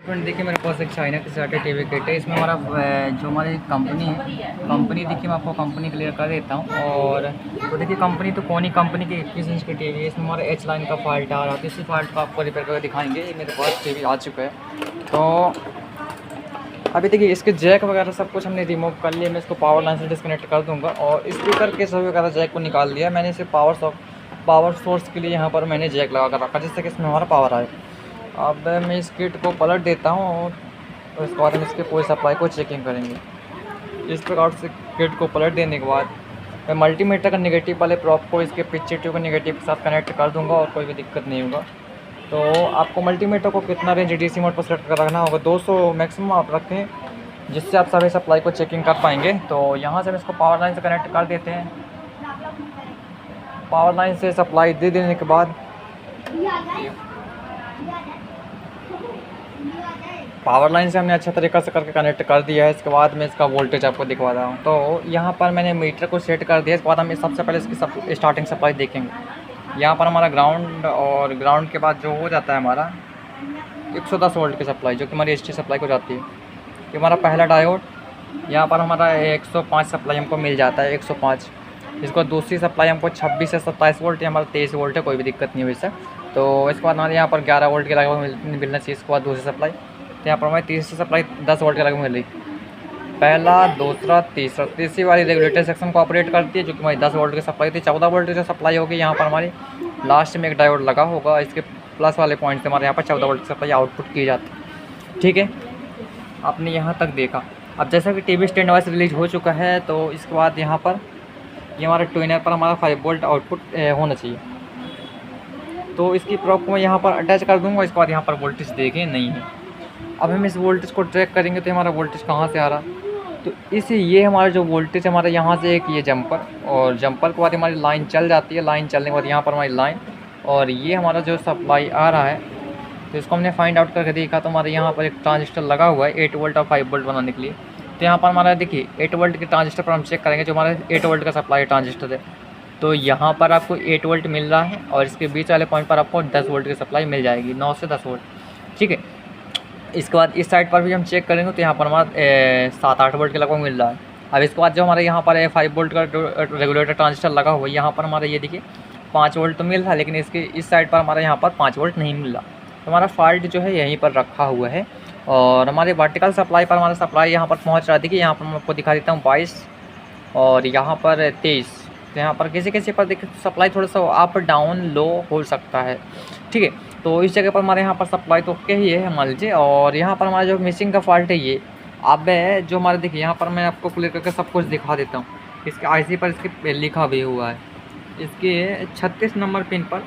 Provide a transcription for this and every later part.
Friend देखिए मेरे पास एक चाइना की सर्टेड टीवी किट है। इसमें हमारा जो हमारी कंपनी है, कंपनी देखिए मैं आपको कंपनी क्लियर कर देता हूँ। और तो देखिए कंपनी तो कौन ही कंपनी की 21 इंच की टीवी है। इसमें हमारा एच लाइन का फॉल्ट आ रहा है, तो इसी फॉल्ट को आपको रिपेयर करके दिखाएंगे। ये मेरे पास टीवी आ चुका है। तो अभी देखिए इसके जैक वगैरह सब कुछ हमने रिमूव कर लिया। मैं इसको पावर लाइन से डिस्कनेक्ट कर दूँगा और स्पीकर के सभी वगैरह जैक को निकाल लिया। मैंने इसे पावर सोर्स के लिए यहाँ पर मैंने जैक लगा कर रखा, जिससे कि इसमें हमारा पावर आए। अब मैं इस किट को पलट देता हूँ और इसके बाद हम इसके पूरे सप्लाई को चेकिंग करेंगे। इस प्रकार से किट को पलट देने के बाद मैं मल्टीमीटर का नेगेटिव वाले प्रॉप को इसके पिक्चर ट्यूब के नेगेटिव के साथ कनेक्ट कर दूंगा और कोई भी दिक्कत नहीं होगा। तो आपको मल्टीमीटर को कितना रेंज डीसी मोड पर सेट कर रखना होगा, 200 मैक्सिमम आप रखें, जिससे आप सभी सप्लाई को चेकिंग कर पाएंगे। तो यहाँ से हम इसको पावर लाइन से कनेक्ट कर देते हैं। पावर लाइन से सप्लाई दे देने के बाद पावर लाइन से हमने अच्छा तरीक़ा से करके कनेक्ट कर दिया है। इसके बाद मैं इसका वोल्टेज आपको दिखवा रहा हूँ। तो यहाँ पर मैंने मीटर को सेट कर दिया। इसके बाद हम सबसे पहले इसकी स्टार्टिंग सप्लाई देखेंगे। यहाँ पर हमारा ग्राउंड और ग्राउंड के बाद जो हो जाता है हमारा 110 वोल्ट की सप्लाई, जो कि हमारी एचटी सप्लाई को जाती है। ये हमारा पहला डायोड। यहाँ पर हमारा 105 सप्लाई हमको मिल जाता है, 105। इसको दूसरी सप्लाई हमको 26 से 27 वोल्ट या हमारा 23 वोल्ट है, कोई भी दिक्कत नहीं हुई इससे। तो इसके बाद हमारे यहाँ पर 11 वोल्ट के लगभग मिलना चाहिए। इसके बाद दूसरी सप्लाई, तो यहाँ पर हमारी तीसरी सप्लाई 10 वोल्ट के लगभग मिल रही। पहला, दूसरा, तीसरा, तीसरी वाली रेगुलेटर सेक्शन को ऑपरेट करती है, जो कि हमारी 10 वोल्ट की सप्लाई थी। 14 वोल्ट की जो सप्लाई होगी यहाँ पर हमारी लास्ट में एक डायोड लगा होगा, इसके प्लस वाले पॉइंट से हमारे यहाँ पर 14 वोल्ट की सप्लाई आउटपुट की जाती है। ठीक है, आपने यहाँ तक देखा। अब जैसा कि टीवी स्टैंड वाइज रिलीज हो चुका है, तो इसके बाद यहाँ पर ये हमारा ट्विनर पर हमारा 5 वोल्ट आउटपुट होना चाहिए। तो इसकी प्रॉप को मैं यहाँ पर अटैच कर दूँगा। इसके बाद यहाँ पर वोल्टेज देखें नहीं है। अब हम इस वोल्टेज को ट्रैक करेंगे तो हमारा वोल्टेज कहाँ से आ रहा, तो इसे ये हमारा जो वोल्टेज है हमारा यहाँ से एक ये जंपर, और जंपर के बाद हमारी लाइन चल जाती है। लाइन चलने के बाद यहाँ पर हमारी लाइन, और ये हमारा जो सप्लाई आ रहा है, तो इसको हमने फाइंड आउट करके देखा। तो हमारे यहाँ पर एक ट्रांजिस्टर लगा हुआ है 8 वोल्ट और 5 वोल्ट बनाने के लिए। तो यहाँ पर हमारा देखिए 8 वोल्ट के ट्रांजिस्टर पर हम चेक करेंगे, जो हमारा 8 वोल्ट का सप्लाई ट्रांजिस्टर है। तो यहाँ पर आपको 8 वोल्ट मिल रहा है और इसके बीच वाले पॉइंट पर आपको 10 वोल्ट की सप्लाई मिल जाएगी, 9 से 10 वोल्ट। ठीक है, इसके बाद इस साइड पर भी हम चेक करेंगे तो यहाँ पर हमारा 7-8 वोल्ट के लगभग मिल रहा है। अब इसके बाद जो हमारे यहाँ पर 5 वोल्ट का रेगुलेटर ट्रांजिस्टर लगा हुआ है, यहाँ पर हमारा ये देखिए 5 वोल्ट तो मिल रहा है, लेकिन इसके इस साइड पर हमारे यहाँ पर 5 वोल्ट नहीं मिल रहा। तो हमारा फॉल्ट जो है यहीं पर रखा हुआ है। और हमारे वर्टिकल सप्लाई पर हमारा सप्लाई यहाँ पर पहुँच रहा है। देखिए यहाँ पर मैं आपको दिखा देता हूँ 22 और यहाँ पर 23। तो यहाँ पर किसी किसी पर देखिए सप्लाई थोड़ा सा अप डाउन लो हो सकता है। ठीक है, तो इस जगह पर हमारे यहाँ पर सप्लाई तो ओके ही है मान लीजिए। और यहाँ पर हमारा जो मिसिंग का फॉल्ट है ये अब है, जो हमारे देखिए यहाँ पर मैं आपको क्लियर करके सब कुछ दिखा देता हूँ। इसके आईसी पर इसके लिखा भी हुआ है, इसके 36 नंबर पिन पर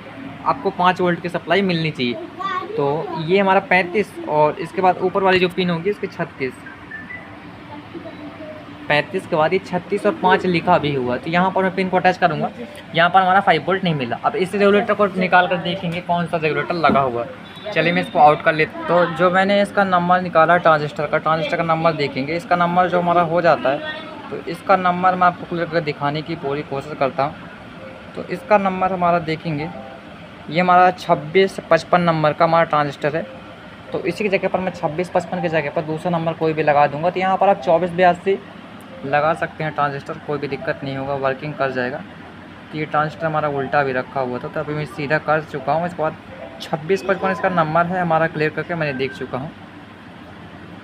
आपको 5 वोल्ट की सप्लाई मिलनी चाहिए। तो ये हमारा 35 और इसके बाद ऊपर वाली जो पिन होगी इसके 36, 35 के बाद ये 36 और 5 लिखा भी हुआ। तो यहाँ पर मैं पिन को अटैच करूँगा। यहाँ पर हमारा 5 वोल्ट नहीं मिला। अब इस रेगुलेटर को निकाल कर देखेंगे कौन सा रेगुलेटर लगा हुआ है। चलिए मैं इसको आउट कर लेता हूँ। तो जो मैंने इसका नंबर निकाला ट्रांजिस्टर का नंबर देखेंगे। इसका नंबर जो हमारा हो जाता है, तो इसका नंबर मैं आपको क्लियर करके दिखाने की पूरी कोशिश करता हूँ। तो इसका नंबर हमारा देखेंगे, ये हमारा 2655 नंबर का हमारा ट्रांजिस्टर है। तो इसी की जगह पर मैं 2655 की जगह पर दूसरा नंबर कोई भी लगा दूंगा। तो यहाँ पर आप 2482 लगा सकते हैं ट्रांजिस्टर, कोई भी दिक्कत नहीं होगा, वर्किंग कर जाएगा। तो ये ट्रांजिस्टर हमारा उल्टा भी रखा हुआ था, तो अभी मैं सीधा कर चुका हूँ। इसके बाद 2655 इसका नंबर है हमारा, क्लियर करके मैंने देख चुका हूँ।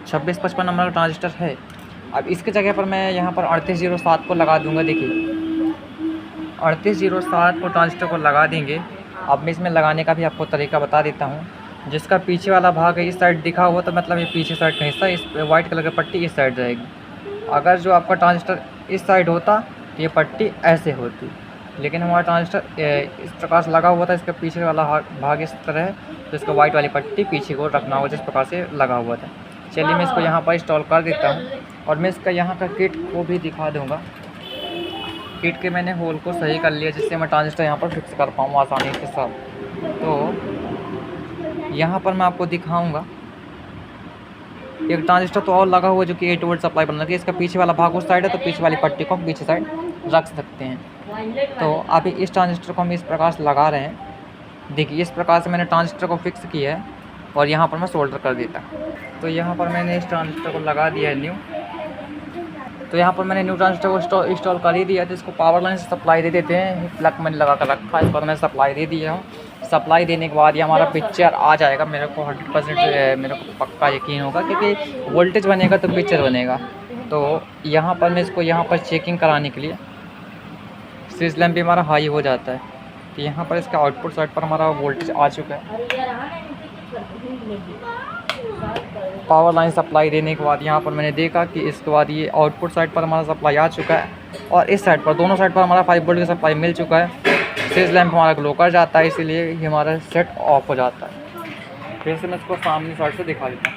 2655 नंबर का ट्रांजिस्टर है। अब इसकी जगह पर मैं यहाँ पर 3807 को लगा दूँगा। देखिए 3807 को ट्रांजिस्टर को लगा देंगे। अब मैं इसमें लगाने का भी आपको तरीका बता देता हूँ। जिसका पीछे वाला भाग है इस साइड दिखा हुआ, तो मतलब ये पीछे साइड का हिस्सा, इस वाइट कलर की पट्टी इस साइड रहेगी। अगर जो आपका ट्रांजिस्टर इस साइड होता तो ये पट्टी ऐसे होती, लेकिन हमारा ट्रांजिस्टर इस प्रकार से लगा हुआ था। इसका पीछे वाला भाग इस तरह है, तो इसका वाइट वाली पट्टी पीछे को रखना होगा, जिस प्रकार से लगा हुआ था। चलिए मैं इसको यहाँ पर इंस्टॉल कर देता हूँ और मैं इसका यहाँ का किट को भी दिखा दूँगा। किट के मैंने होल को सही कर लिया, जिससे मैं ट्रांजिस्टर यहाँ पर फिक्स कर पाऊँ आसानी के साथ। तो यहाँ पर मैं आपको दिखाऊंगा एक ट्रांजिस्टर तो और लगा हुआ, जो कि 8 वोल्ट सप्लाई बनना है। इसका पीछे वाला भाग उस साइड है, तो पीछे वाली पट्टी को हम पीछे साइड रख सकते हैं। तो अभी इस ट्रांजिस्टर को हम इस प्रकार से लगा रहे हैं। देखिए इस प्रकार से मैंने ट्रांजिस्टर को फिक्स किया है। और यहाँ पर मैं सोल्डर कर देता। तो यहाँ पर मैंने इस ट्रांजिस्टर को लगा दिया है न्यू। तो यहाँ पर मैंने न्यू ट्रांजिस्टर को इंस्टॉल कर ही दिया, तो इसको पावर लाइन से सप्लाई दे देते हैं। प्लग मैंने लगा कर रखा है, इसको मैंने सप्लाई दे दिया हूँ। सप्लाई देने के बाद ये हमारा पिक्चर आ जाएगा। मेरे को 100% मेरे को पक्का यकीन होगा, क्योंकि वोल्टेज बनेगा तो पिक्चर बनेगा। तो यहाँ पर मैं इसको यहाँ पर चेकिंग कराने के लिए सीरीज लैम्प भी हमारा हाई हो जाता है। तो यहाँ पर इसका आउटपुट साइड पर हमारा वोल्टेज आ चुका है। पावर लाइन सप्लाई देने के बाद यहाँ पर मैंने देखा कि इसके बाद ये आउटपुट साइड पर हमारा सप्लाई आ चुका है, और इस साइड पर दोनों साइड पर हमारा 5 वोल्ट का सप्लाई मिल चुका है। सीरीज लैम्प हमारा ग्लो कर जाता है, इसीलिए ये हमारा सेट ऑफ हो जाता है। फिर से मैं इसको सामने साइड से दिखा देता हूँ।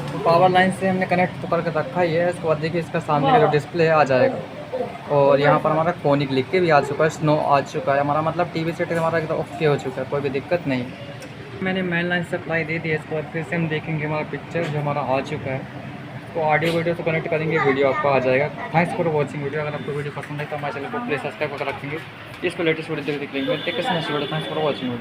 तो पावर लाइन से हमने कनेक्ट तो करके रखा ही है। इसके बाद देखिए इसका सामने का जो डिस्प्ले है आ जाएगा, और यहाँ पर हमारा कोनिक लिख के भी आ चुका है, स्नो आ चुका है हमारा, मतलब टीवी सेट हमारा एकदम ओके हो चुका है, कोई भी दिक्कत नहीं। मैंने मेन लाइन सप्लाई दे दी है। इसके बाद फिर से हम देखेंगे हमारा पिक्चर जो हमारा आ चुका है। तो ऑडियो वीडियो से कनेक्ट करेंगे, वीडियो आपको आ जाएगा। Thanks for watching video. अगर आपको वीडियो पसंद है तो हमारे चैनल को प्लीज़ सब्सक्राइब कर रखेंगे। इसको लेटेस्ट वीडियो देख लेंगे। Thanks for watching.